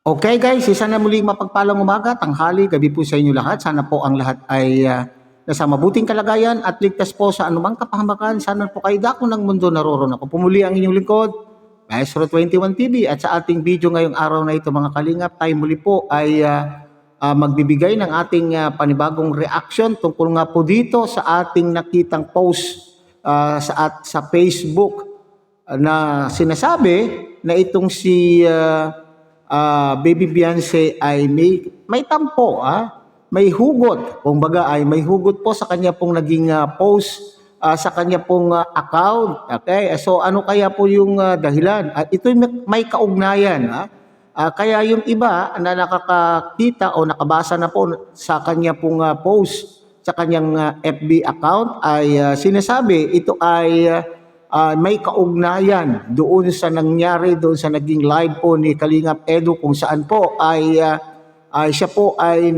Okay guys, isa na muling mapagpalang umaga, tanghali, gabi po sa inyo lahat. Sana po ang lahat ay nasa mabuting kalagayan at ligtas po sa anumang kapahamakan. Sana po kayo dako ng mundo naroroon ako. Pumuli ang inyong lingkod, Maestro 21 TV. At sa ating video ngayong araw na ito mga kalingap, tayo muli po ay magbibigay ng ating panibagong reaction tungkol nga po dito sa ating nakitang post sa Facebook na sinasabi na itong si Baby Beyonce ay may tampo, may hugot. Kumbaga ay may hugot po sa kanya pong naging post sa kanya pong account. Okay? So ano kaya po yung dahilan? Ito may kaugnayan. Kaya yung iba na nakakakita o nakabasa na po sa kanya pong post sa kanyang FB account ay sinasabi ito ay may kaugnayan doon sa nangyari, doon sa naging live po ni Kalingap Edu kung saan po ay siya po ay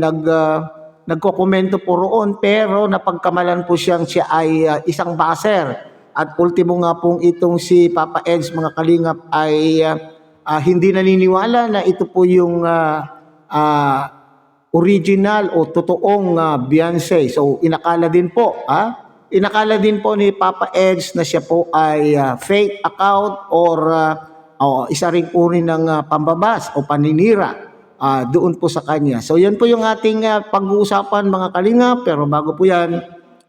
nagkokomento po roon pero napagkamalan po siya ay isang baser. At ultimo nga pong itong si Papa Eds mga Kalingap ay hindi naniniwala na ito po yung original o totoong Beyonce. So inakala din po ni Papa Eds na siya po ay fake account or isa ring uri ng pambabas o paninira doon po sa kanya. So yan po yung ating pag-uusapan mga kalinga. Pero bago po yan,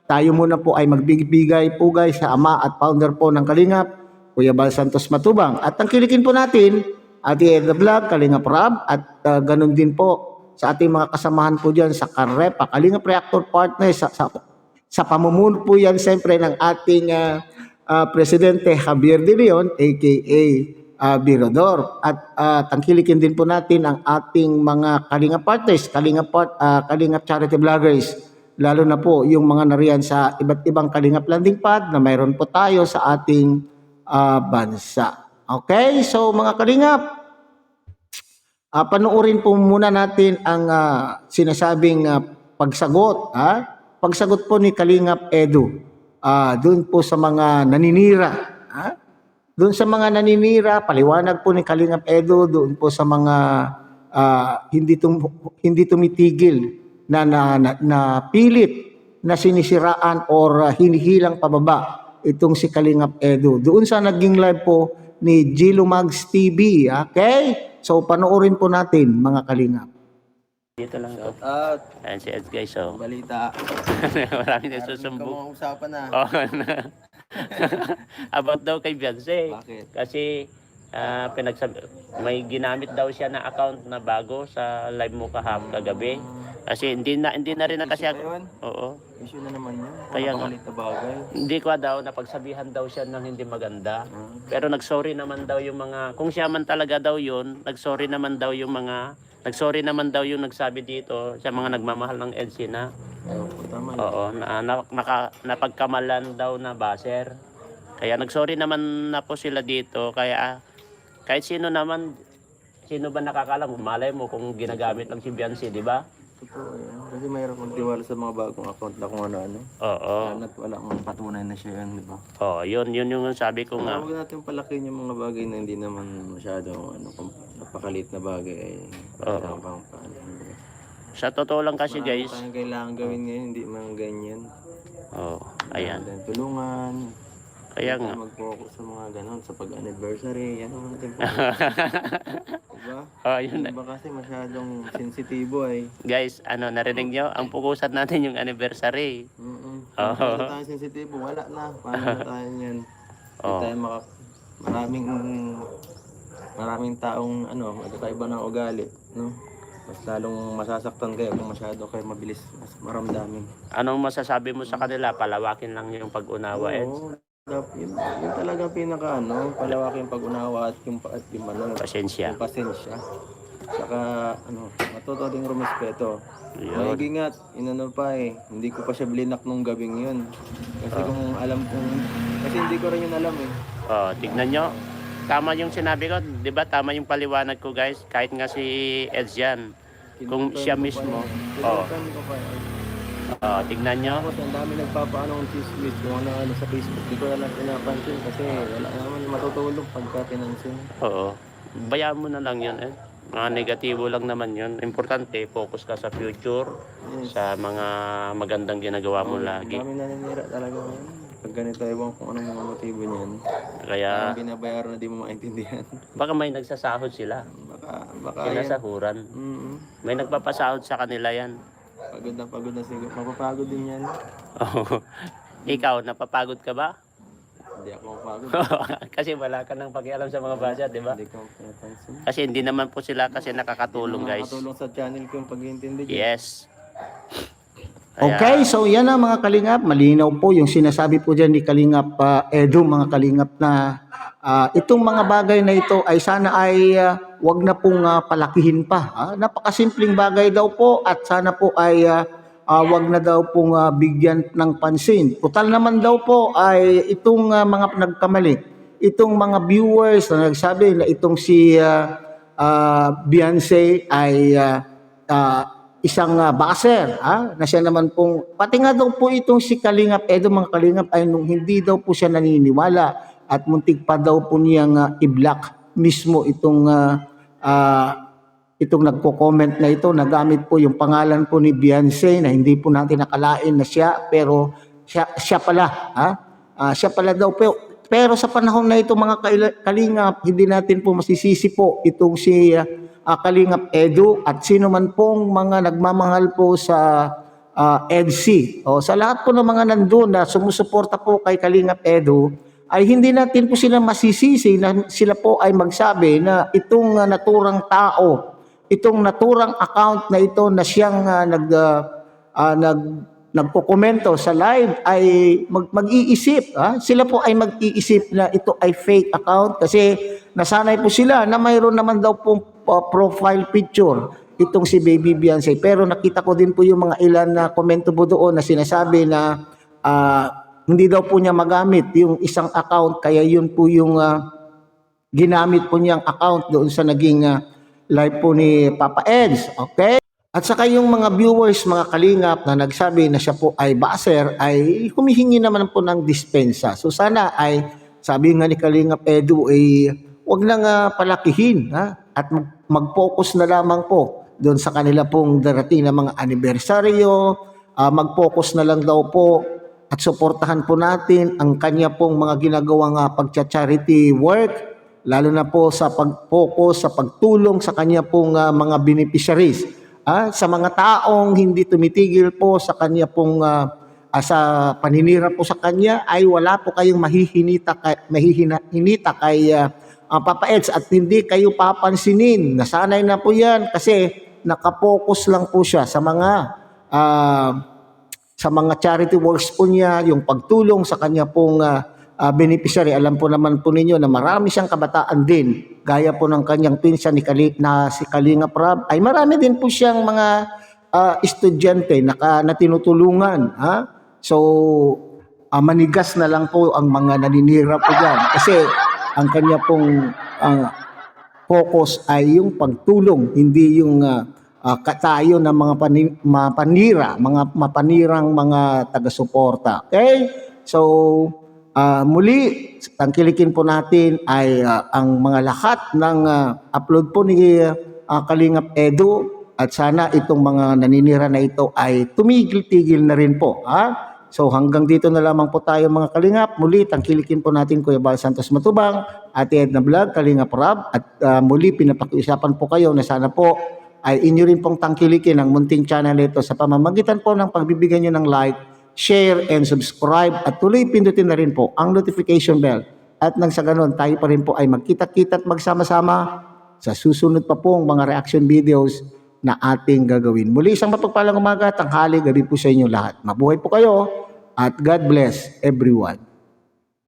tayo muna po ay magbibigay po guys sa ama at founder po ng Kalingap, Kuya Bal Santos Matubang. At tangkilikin po natin Ate Edna Vlog, Kalingap Rob at ganun din po sa ating mga kasamahan po dyan sa Karepa, Kalingap Reactor Partners sa pamumuno po yan siyempre ng ating Presidente Javier De Leon aka Birodor. At tangkilikin din po natin ang ating mga Kalingap Partners, Kalingap Charity Vloggers, lalo na po yung mga nariyan sa iba't ibang Kalingap Landing Pad na mayroon po tayo sa ating bansa. Okay, so mga Kalingap, panoorin po muna natin ang sinasabing pagsagot, pagsagot po ni Kalingap Edu doon po sa mga naninira. Doon sa mga naninira, paliwanag po ni Kalingap Edu doon po sa mga hindi tumitigil na pilit na sinisiraan or hinihilang pababa itong si Kalingap Edu. Doon sa naging live po ni Gilo Mags TV. Okay? So panoorin po natin mga Kalingap. Dito lang to. Shout out. Ayan si Ed guys, oh. Balita. Maraming Meron nagsusumbong. kang usapan na. Oh, about daw kay Beyonce. Bakit? Kasi may ginamit daw siya na account na bago sa live mo kagabi. Kasi hindi na rin na kasi Issue ba yun? Oo. Issue na naman yun. Kaya nga. Napakalit na bagay. Hindi ko daw napagsabihan daw siya ng hindi maganda. Pero nagsorry naman daw yung mga, kung siya man talaga daw yun, nagsorry naman daw yung nagsabi dito sa mga nagmamahal ng EDC na. Tama. Oo, napagkamalan daw na baser. Kaya nagsorry naman na po sila dito. Kaya kahit sino ba nakakalam, malay mo kung ginagamit lang si Beyonce, di ba? Totoo yan. Kasi mayroon magtiwala sa mga bagong account na kung ano-ano. Oo. At wala kang patunay na siya yan, di ba? Oo, yun yung sabi ko nga. Huwag natin palakin yung mga bagay na hindi naman masyado napakalit na bagay. Oo. Sa totoo lang kasi guys. Tayong kailangan gawin ngayon, hindi mga ganyan. Oo, ayan. Tulungan. Kaya nga. Mag-focus sa mga ganon, sa pag-anniversary, yan ang natin po. Diba? Oh, yun na. Diba kasi masyadong sensitibo ay. Guys, narinig nyo? Ang pukusan natin yung anniversary. Kung tayo sensitibo, wala na. Paano na tayo yan? Hindi tayo maraming taong magkakaiba ng ugali, no? Mas lalong masasaktan kayo kung masyado kayo mabilis mas maramdamin. Anong masasabi mo sa kanila? Palawakin lang yung pag-unawa, Ed. Oo, yun talaga pinaka palawakin yung pag-unawa at yung Pasensya. yung pasensya. Saka matuto ding rumespeto. Yun. Mag-ingat, hindi ko pa siya blinak nung gabing yun. Kasi kasi hindi ko rin yun alam eh. Oh, tignan nyo. Tama yung sinabi ko, 'di ba? Tama yung paliwanag ko, guys. Kahit nga si Eds yan. Kung siya mismo. Tignan nyo. Tapos ang dami nagpapaano ng chismis kung ano sa Facebook. Di ko na lang pinapansin kasi wala naman matutulog pagka pinansin. Oo. Bayaan mo na lang yun, Ed. Mga negatibo lang naman yun. Importante, focus ka sa future, Yes. sa mga magandang ginagawa mo lagi. Dami naninira talaga ngayon. Pag ganito, ewan kung anong mga motibo niyan. Kaya, Ang binabayaran na di mo maintindihan. baka may nagsasahod sila. Baka yan. Sinasahuran. Mm, May nagpapasahod sa kanila yan. pagod na siguro. Mapapagod din yan. Ikaw, napapagod ka ba? Hindi ako mapagod. Kasi wala ka nang pakialam sa mga budget, di ba? Hindi ko pinapansin. Kasi hindi naman po sila kasi nakakatulong, guys. Nakakatulong sa channel ko yung pag-iintindi. Yes. Okay, so yan ang mga kalingap. Malinaw po yung sinasabi po dyan ni Kalingap Edu, mga kalingap na itong mga bagay na ito ay sana ay wag na pong palakihin pa. Napakasimpleng bagay daw po at sana po ay wag na daw pong bigyan ng pansin. Total naman daw po ay itong mga nagkamali, itong mga viewers na nagsabi na itong si Beyonce ay isang baser, na siya naman pong, pati nga daw po itong si Kalingap Edo, mga Kalingap, ay nung hindi daw po siya naniniwala at muntik pa daw po niyang i-block mismo itong nagko-comment na ito, nagamit po yung pangalan po ni Beyonce na hindi po natin nakalain na siya, pero siya pala, siya pala daw po. Pero sa panahon na ito, mga Kalingap, hindi natin po masisisi po itong si Kalingap Edu at sino man pong mga nagmamahal po sa EDC. O sa lahat po ng mga nandun na sumusuporta po kay Kalingap Edu, ay hindi natin po sila masisisi na sila po ay magsabi na itong naturang tao, itong naturang account na ito na siyang nagko-komento sa live ay mag-iisip. Sila po ay mag-iisip na ito ay fake account kasi nasanay po sila na mayroon naman daw pong profile picture itong si Baby Beyonce. Pero nakita ko din po yung mga ilan na komento po doon na sinasabi na hindi daw po niya magamit yung isang account kaya yun po yung ginamit po niyang account doon sa naging live po ni Papa Eds. Okay? At saka yung mga viewers, mga Kalingap na nagsabi na siya po ay baser ay humihingi naman po ng dispensa. So sana ay sabi nga ni Kalingap Edu ay wag nang palakihin at mag-focus na lamang po doon sa kanila pong darating na mga anibersaryo, mag-focus na lang daw po at suportahan po natin ang kanya pong mga ginagawang pagcha-charity work, lalo na po sa pag-focus, sa pagtulong sa kanya pong mga beneficiaries. Sa mga taong hindi tumitigil po sa kanya pong sa paninira po sa kanya ay wala po kayong mahihinita kay Papa Eds at hindi kayo papansinin. Nasanay na po yan kasi nakapokus lang po siya sa mga charity works po niya, yung pagtulong sa kanya pong beneficiary. Alam po naman po ninyo na marami siyang kabataan din. Gaya po ng kanyang pinsan na si Kalingap Rab, ay marami din po siyang mga estudyante na tinutulungan. So, manigas na lang po ang mga naninira po dyan. Kasi ang kanya pong focus ay yung pagtulong, hindi yung katayo ng mga mapanirang mga taga-suporta. Okay? So, muli, tangkilikin po natin ay ang mga lahat ng upload po ni Kalingap Edu at sana itong mga naninira na ito ay tumigil-tigil na rin po. So hanggang dito na lamang po tayo mga Kalingap. Muli, tangkilikin po natin Kuya Bal Santos Matubang, Ate Edna Vlog, Kalingap Rab at muli pinapakiusapan po kayo na sana po ay inyo rin pong tangkilikin ang munting channel nito sa pamamagitan po ng pagbibigyan nyo ng like, share, and subscribe at tuloy pindutin na rin po ang notification bell at nang sa ganun tayo pa rin po ay magkita-kita at magsama-sama sa susunod pa pong mga reaction videos na ating gagawin. Muli isang mapagpalang umaga, tanghali, gabi po sa inyo lahat. Mabuhay po kayo at God bless everyone.